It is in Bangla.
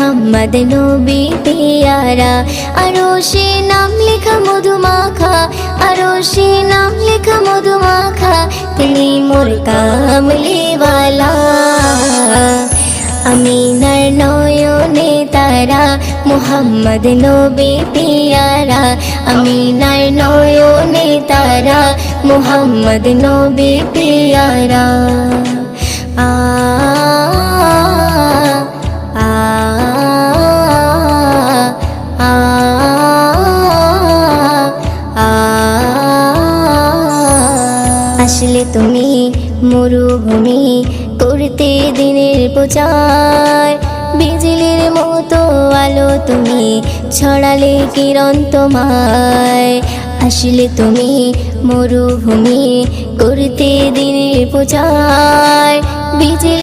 মুহাম্মদ নবী পিয়ারা। আরশে নাম লেখা মধুমাখা, আরশে নাম লেখা মধুমাখা, তিনি মোর কামলিওয়ালা। আমিনার নয়নে তারা, মুহাম্মদ নবী পিয়ারা। আমিনার নয়নে তারা, মুহাম্মদ নবী পিয়ারা। আ আ আ আ আসলে তুমি মরুভূমি করতে দিনের প্রচার, বিজলির মতো আলো তুমি ছড়ালে কিরণ তোমায়। আসলে তুমি মরুভূমি করতে দিনের প্রচার, বিজলি